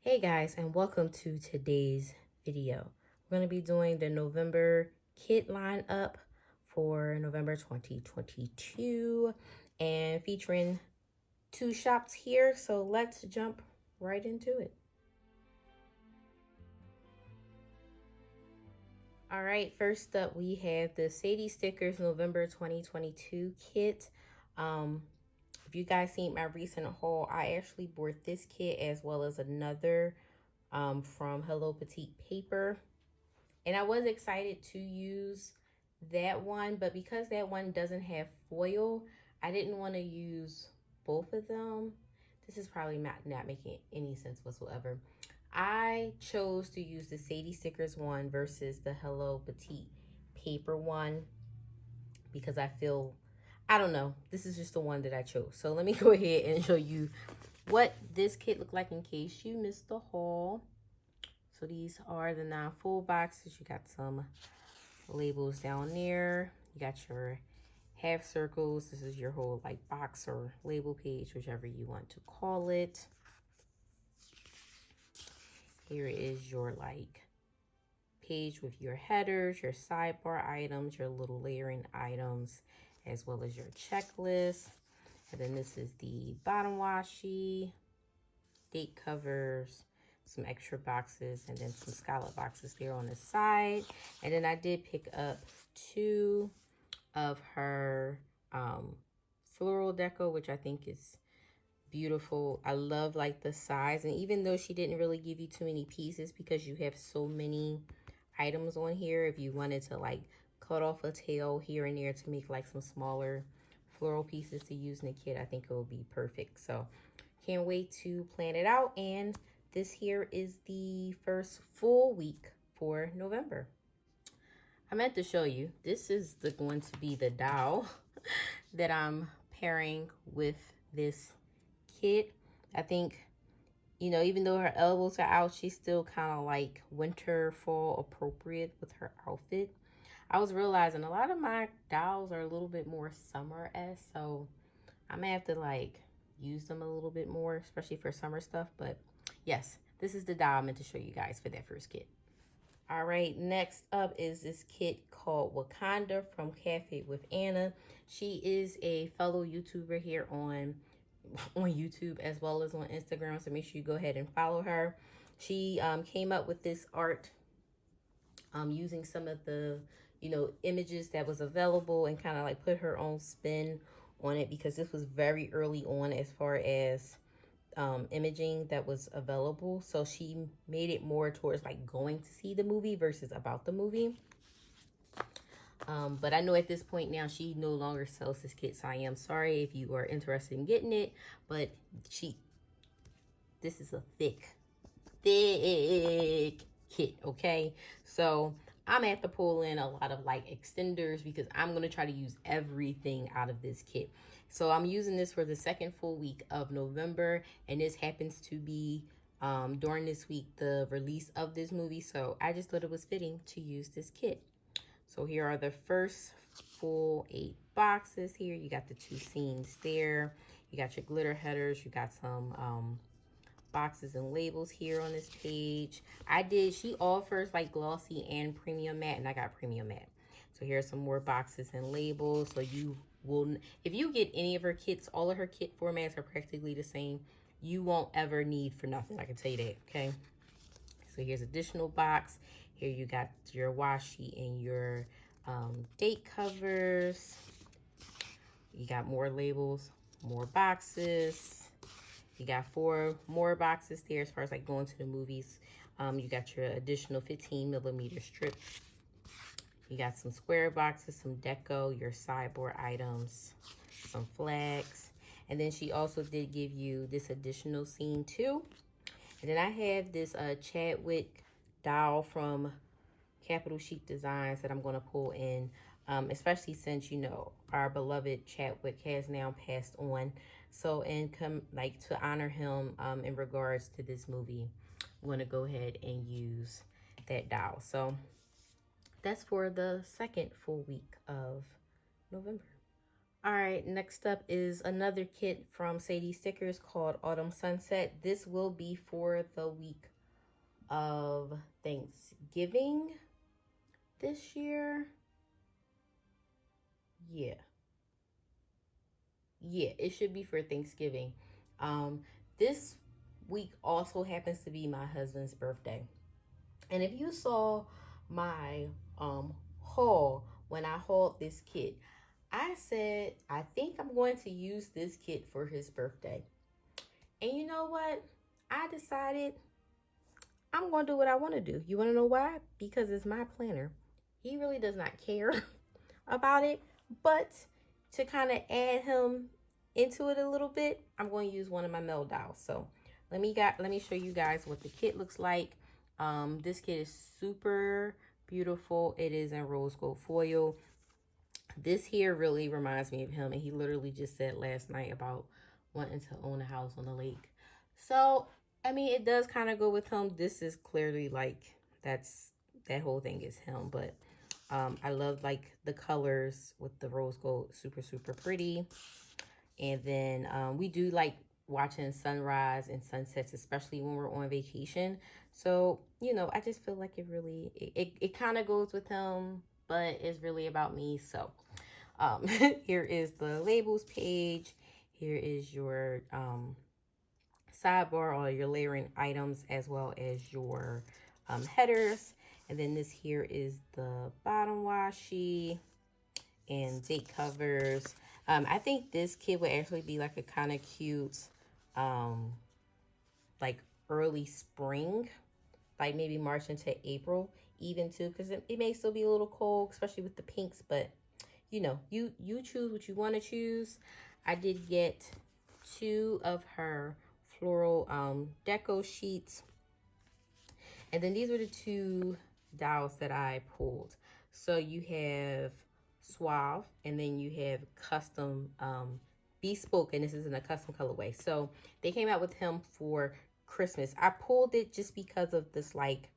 Hey guys, and welcome to today's video. We're going to be doing the November kit lineup for November 2022 and featuring two shops here. So let's jump right into it. All right, first up we have the Sadie Stickers November 2022 kit. If you guys seen my recent haul, I actually bought this kit as well as another from Hello Petite Paper. And I was excited to use that one, but because that one doesn't have foil, I didn't want to use both of them. This is probably not making any sense whatsoever. I chose to use the Sadie Stickers one versus the Hello Petite Paper one because I don't know, this is just the one that I chose. So let me go ahead and show you what this kit looked like in case you missed the haul. So these are the 9 full boxes. You got some labels down there. You got your half circles. This is your whole like box or label page, whichever you want to call it. Here is your like page with your headers, your sidebar items, your little layering items, as well as your checklist. And then this is the bottom washi, date covers, some extra boxes, and then some scallop boxes there on the side. And then I did pick up 2 of her floral deco, which I think is beautiful. I love like the size, and even though she didn't really give you too many pieces because you have so many items on here, if you wanted to like cut off a tail here and there to make like some smaller floral pieces to use in the kit, I think it will be perfect. So can't wait to plan it out. And this here is the first full week for November. I meant to show you, this is going to be the dowel that I'm pairing with this kit. I think, you know, even though her elbows are out, she's still kind of like winter, fall appropriate with her outfit. I was realizing a lot of my dowels are a little bit more summer-esque, so I'm gonna have to like use them a little bit more, especially for summer stuff. But yes, this is the dowel I meant to show you guys for that first kit. All right, next up is this kit called Wakanda from Cafe with Anna. She is a fellow YouTuber here on YouTube as well as on Instagram, so make sure you go ahead and follow her. She came up with this art using some of the images that was available and kind of like put her own spin on it, because this was very early on as far as imaging that was available. So she made it more towards like going to see the movie versus about the movie. But I know at this point now she no longer sells this kit, so I am sorry if you are interested in getting it. But this is a thick kit, okay? So I'm gonna have to pull in a lot of like extenders because I'm gonna try to use everything out of this kit. So I'm using this for the second full week of November, and this happens to be during this week the release of this movie, so I just thought it was fitting to use this kit. So here are the first full 8 boxes. Here you got the 2 scenes there, you got your glitter headers, you got some boxes and labels here on this page. She offers like glossy and premium matte, and I got premium matte. So here's some more boxes and labels. So you will, if you get any of her kits, all of her kit formats are practically the same. You won't ever need for nothing, I can tell you that, okay? So here's additional box. Here you got your washi and your date covers. You got more labels, more boxes. You got 4 more boxes there as far as like going to the movies. You got your additional 15mm strips. You got some square boxes, some deco, your sideboard items, some flags. And then she also did give you this additional scene too. And then I have this Chadwick doll from Capital Chic Designs that I'm going to pull in, especially since, you know, our beloved Chadwick has now passed on. So, and to honor him in regards to this movie, I'm going to go ahead and use that doll. So that's for the second full week of November. All right, next up is another kit from Sadie Stickers called Autumn Sunset. This will be for the week of Thanksgiving this year. Yeah. Yeah, it should be for Thanksgiving. This week also happens to be my husband's birthday. And if you saw my haul when I hauled this kit, I said, I think I'm going to use this kit for his birthday. And you know what? I decided I'm going to do what I want to do. You want to know why? Because it's my planner. He really does not care about it, but to kind of add him into it a little bit, I'm going to use one of my mel dials. So let me show you guys what the kit looks like. This kit is super beautiful. It is in rose gold foil. This here really reminds me of him, and he literally just said last night about wanting to own a house on the lake. So I mean, it does kind of go with him. This is clearly like that whole thing is him, but I love like the colors with the rose gold, super pretty. And then we do like watching sunrise and sunsets, especially when we're on vacation. So, you know, I just feel like it really, it kind of goes with him, but it's really about me. So here is the labels page. Here is your sidebar, all your layering items, as well as your headers. And then this here is the bottom washi and date covers. I think this kit would actually be like a kind of cute, like early spring, like maybe March into April even too, because it may still be a little cold, especially with the pinks, but you know, you choose what you want to choose. I did get 2 of her floral deco sheets, and then these were the 2 dials that I pulled. So you have Suave, and then you have Custom Bespoke, and this is in a custom colorway. So they came out with him for Christmas. I pulled it just because of this like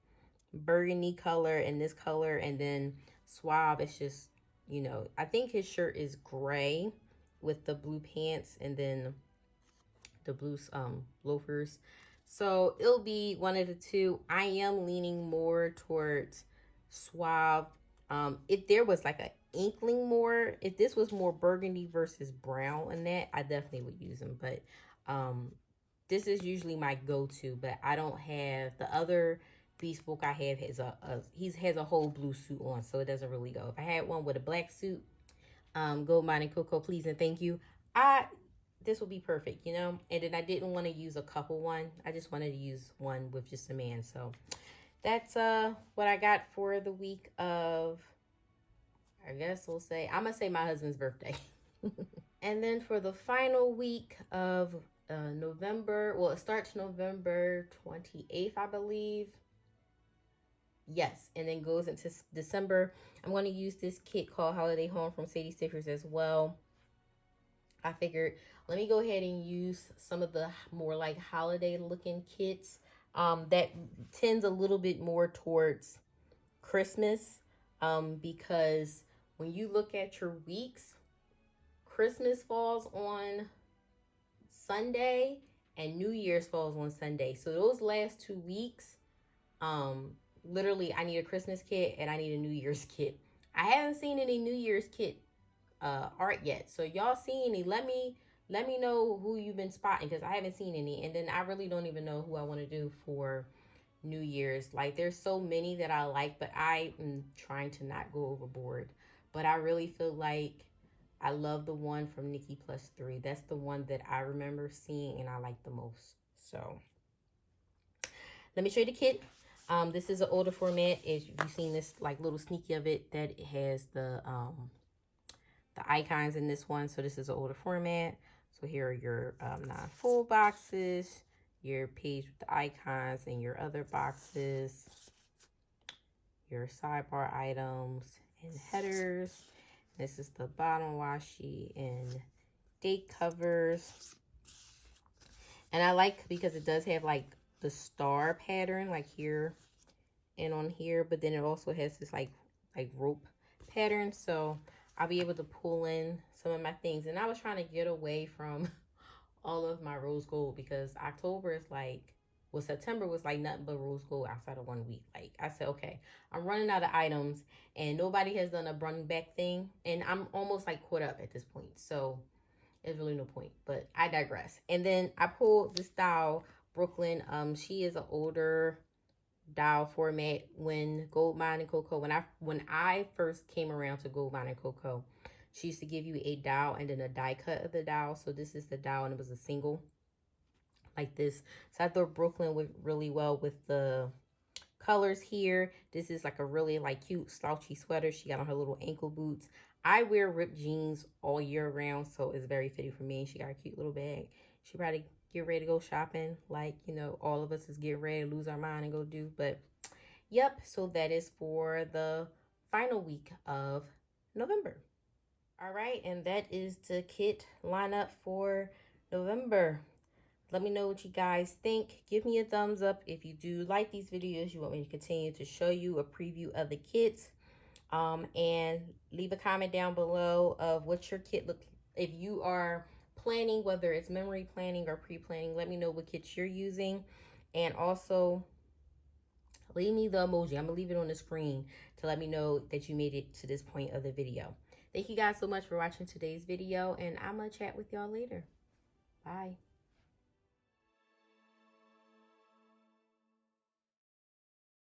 burgundy color and this color, and then Suave, it's just, you know, I think his shirt is gray with the blue pants and then the blue loafers. So it'll be one of the 2. I am leaning more towards Suave. If there was like an inkling more, if this was more burgundy versus brown and that, I definitely would use them. But this is usually my go-to, but I don't have the other bespoke I have has has a whole blue suit on, so it doesn't really go. If I had one with a black suit, gold mine and cocoa, please and thank you, this will be perfect, you know. And then I didn't want to use a couple one. I just wanted to use one with just a man. So that's what I got for the week of, I guess we'll say, I'm gonna say my husband's birthday. And then for the final week of November, well, it starts November 28th, I believe. Yes, and then goes into December. I'm going to use this kit called Holiday Home from Sadie Stickers as well. I figured, let me go ahead and use some of the more like holiday looking kits that tends a little bit more towards Christmas, because when you look at your weeks, Christmas falls on Sunday and New Year's falls on Sunday. So those last 2 weeks, literally I need a Christmas kit and I need a New Year's kit. I haven't seen any New Year's kit art yet. So y'all see any, let me know who you've been spotting, because I haven't seen any. And then I really don't even know who I want to do for New Year's. Like there's so many that I like, but I am trying to not go overboard. But I really feel like I love the one from Nikki Plus 3. That's the one that I remember seeing and I like the most. So let me show you the kit. This is an older format. As you've seen this like little sneaky of it, that it has the icons in this one. So this is an older format. So here are your 9 full boxes, your page with the icons, and your other boxes, your sidebar items and headers. This is the bottom washi and date covers. And I like because it does have like the star pattern like here and on here, but then it also has this like rope pattern. So I'll be able to pull in some of my things. And I was trying to get away from all of my rose gold because October is like, well, September was like nothing but rose gold outside of 1 week. Like I said, okay, I'm running out of items and nobody has done a running back thing. And I'm almost like caught up at this point. So there's really no point, but I digress. And then I pulled this doll, Brooklyn. She is an older doll format. When Gold Mine and Coco, when I first came around to Gold Mine and Coco, she used to give you a doll and then a die cut of the doll. So this is the doll and it was a single like this. So I thought Brooklyn went really well with the colors here. This is like a really like cute slouchy sweater. She got on her little ankle boots. I wear ripped jeans all year round, so it's very fitting for me. She got a cute little bag. She probably get ready to go shopping like, you know, all of us is getting ready to lose our mind and go do. But yep, so that is for the final week of November. All right, and that is the kit lineup for November. Let me know what you guys think. Give me a thumbs up if you do like these videos. You want me to continue to show you a preview of the kits. And leave a comment down below of what your kit look. If you are planning, whether it's memory planning or pre-planning, let me know what kits you're using. And also leave me the emoji. I'm gonna leave it on the screen to let me know that you made it to this point of the video. Thank you guys so much for watching today's video, and I'm gonna chat with y'all later. Bye.